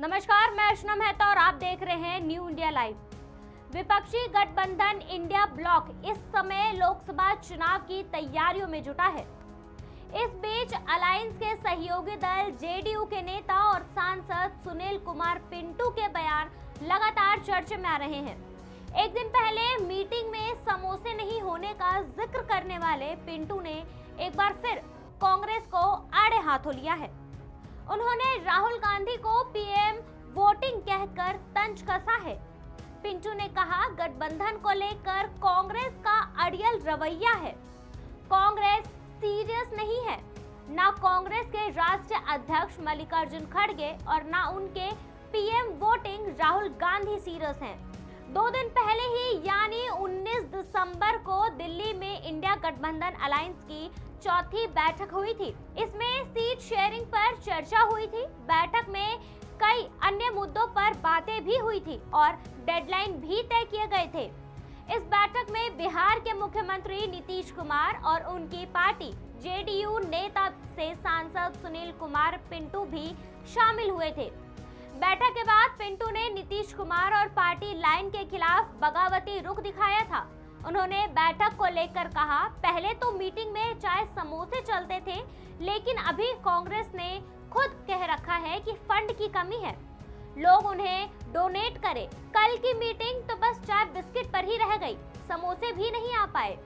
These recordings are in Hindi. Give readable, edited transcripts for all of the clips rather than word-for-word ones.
नमस्कार, मैं अर्चना मेहता और आप देख रहे हैं न्यू इंडिया लाइव। विपक्षी गठबंधन इंडिया ब्लॉक इस समय लोकसभा चुनाव की तैयारियों में जुटा है। इस बीच अलायंस के सहयोगी दल जेडीयू के नेता और सांसद सुनील कुमार पिंटू के बयान लगातार चर्चे में आ रहे हैं। एक दिन पहले मीटिंग में समोसे नहीं होने का जिक्र करने वाले पिंटू ने एक बार फिर कांग्रेस को आड़े हाथों लिया है। उन्होंने राहुल गांधी को पीएम वोटिंग कहकर तंज कसा है। पिंटू ने कहा, गठबंधन को लेकर कांग्रेस का अड़ियल रवैया है। कांग्रेस सीरियस नहीं है। ना कांग्रेस के राष्ट्रीय अध्यक्ष मल्लिकार्जुन खड़गे और ना उनके PM voting Rahul Gandhi serious हैं। 2 दिन पहले ही यानी 19 दिसंबर को दिल्ली में इंडिया गठबंधन अलायंस की चौथी बैठक हुई थी। इसमें सीट शेयरिंग पर चर्चा हुई थी। बैठक में कई अन्य मुद्दों पर बातें भी हुई थी और डेडलाइन भी तय किए गए थे। इस बैठक में बिहार के मुख्यमंत्री नीतीश कुमार और उनकी पार्टी जेडीयू नेता से सांसद सुनील कुमार पिंटू भी शामिल हुए थे। बैठक के बाद पिंटू ने नीतीश कुमार और पार्टी लाइन के खिलाफ बगावती रुख दिखाया था। उन्होंने बैठक को लेकर कहा, पहले तो मीटिंग में चाय समोसे चलते थे, लेकिन अभी कांग्रेस ने खुद कह रखा है कि फंड की कमी है, लोग उन्हें डोनेट करें। कल की मीटिंग तो बस चाय बिस्किट पर ही रह गई, समोसे भी नहीं आ पाए।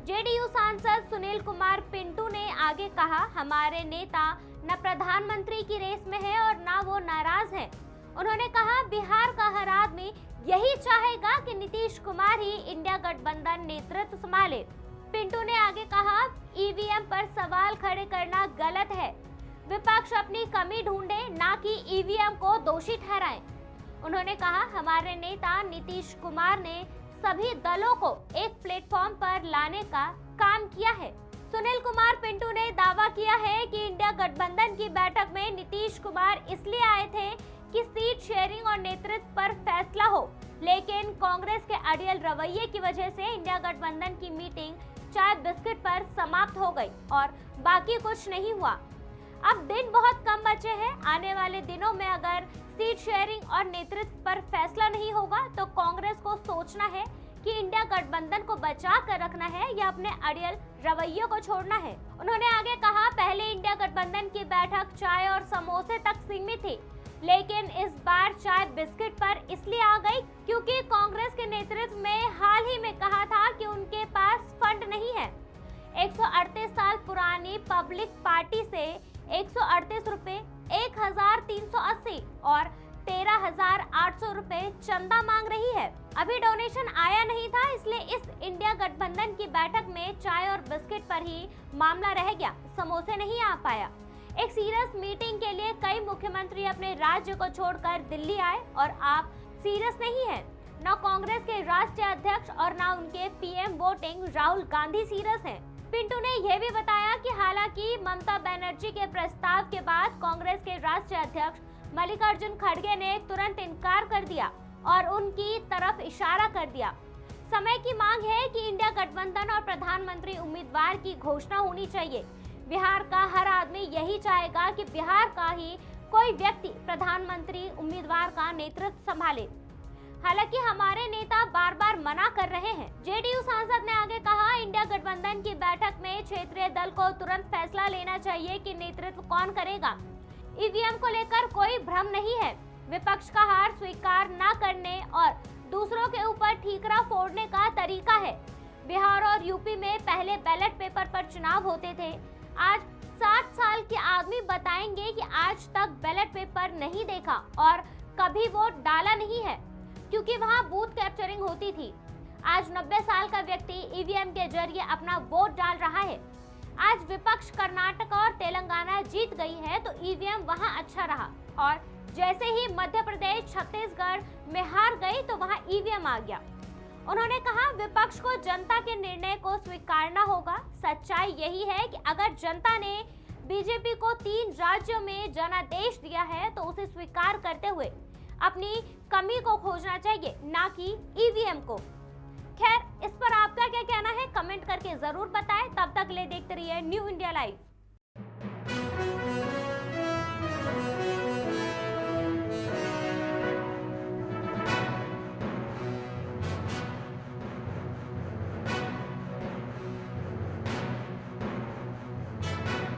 जेडीयू सांसद सुनील कुमार पिंटू ने आगे कहा, हमारे नेता न प्रधानमंत्री की रेस में है और न वो नाराज हैं। उन्होंने कहा, बिहार का हर आदमी यही चाहेगा कि नीतीश कुमार ही इंडिया गठबंधन नेतृत्व संभाले। पिंटू ने आगे कहा, ईवीएम पर सवाल खड़े करना गलत है। विपक्ष अपनी कमी ढूंढे, ना कि ईवीएम को दोषी ठहराए। उन्होंने कहा, हमारे नेता नीतीश कुमार ने सभी दलों को एक प्लेटफॉर्म पर लाने का काम किया है। सुनील कुमार पिंटू ने दावा किया है कि इंडिया गठबंधन की बैठक में नीतीश कुमार इसलिए आए थे कि सीट शेयरिंग और नेतृत्व पर फैसला हो, लेकिन कांग्रेस के अड़ियल रवैये की वजह से इंडिया गठबंधन की मीटिंग चाय बिस्किट पर समाप्त हो गई और बाकी कुछ नहीं हुआ। अब दिन बहुत कम बचे हैं। आने वाले दिनों में अगर सीट शेयरिंग और नेतृत्व पर फैसला नहीं होगा तो कांग्रेस को सोचना है कि इंडिया गठबंधन को बचा कर रखना है या अपने अड़ियल रवैये को छोड़ना है। उन्होंने आगे कहा, पहले इंडिया गठबंधन की बैठक चाय और समोसे तक सीमित थी, लेकिन इस बार चाय बिस्किट पर इसलिए आ गई क्योंकि कांग्रेस के नेतृत्व में हाल ही में कहा था कि उनके पास फंड नहीं है। 138 साल पुरानी पब्लिक पार्टी से 138 रुपए 1380 और 13,800 रुपए चंदा मांग रही है। अभी डोनेशन आया नहीं था, इसलिए इस इंडिया गठबंधन की बैठक में चाय और बिस्किट पर ही मामला रह गया, समोसे नहीं आ पाया। एक सीरियस मीटिंग के लिए कई मुख्यमंत्री अपने राज्य को छोड़कर दिल्ली आए और आप सीरियस नहीं हैं। न कांग्रेस के राष्ट्रीय अध्यक्ष और न उनके PM voting Rahul Gandhi serious हैं। पिंटू ने यह भी बताया कि हालांकि ममता बनर्जी के प्रस्ताव के बाद कांग्रेस के राष्ट्रीय अध्यक्ष मल्लिकार्जुन खड़गे ने तुरंत इनकार कर दिया और उनकी तरफ इशारा कर दिया। समय की मांग है कि इंडिया गठबंधन और प्रधानमंत्री उम्मीदवार की घोषणा होनी चाहिए। बिहार का हर आदमी यही चाहेगा कि बिहार का ही कोई व्यक्ति प्रधानमंत्री उम्मीदवार का नेतृत्व संभाले। हालांकि हमारे नेता बार बार मना कर रहे हैं। जेडीयू सांसद ने आगे कहा, इंडिया गठबंधन की बैठक में क्षेत्रीय दल को तुरंत फैसला लेना चाहिए कि नेतृत्व कौन करेगा। ईवीएम को लेकर कोई भ्रम नहीं है। विपक्ष का हार स्वीकार न करने और दूसरों के ऊपर ठीकरा फोड़ने का तरीका है। बिहार और यूपी में पहले बैलेट पेपर पर चुनाव होते थे। आज 60 साल के आदमी बताएंगे कि आज तक बैलेट पेपर नहीं देखा और कभी वोट डाला नहीं है, क्योंकि वहां बूथ कैप्चरिंग होती थी। आज 90 साल का व्यक्ति ईवीएम के जरिए अपना वोट डाल रहा है। आज विपक्ष कर्नाटक और तेलंगाना जीत गई है तो ईवीएम वहां अच्छा रहा, और जैसे ही मध्य प्रदेश छत्तीसगढ़ में हार गई तो वहां ईवीएम आ गया। उन्होंने कहा, विपक्ष को जनता के निर्णय को स्वीकारना होगा। सच्चाई यही है कि अगर जनता ने बीजेपी को 3 राज्यों में जनादेश दिया है तो उसे स्वीकार करते हुए अपनी कमी को खोजना चाहिए, ना कि ईवीएम को। खैर, इस पर आपका क्या कहना है कमेंट करके जरूर बताएं। तब तक ले देखते रहिए न्यू इंडिया लाइव।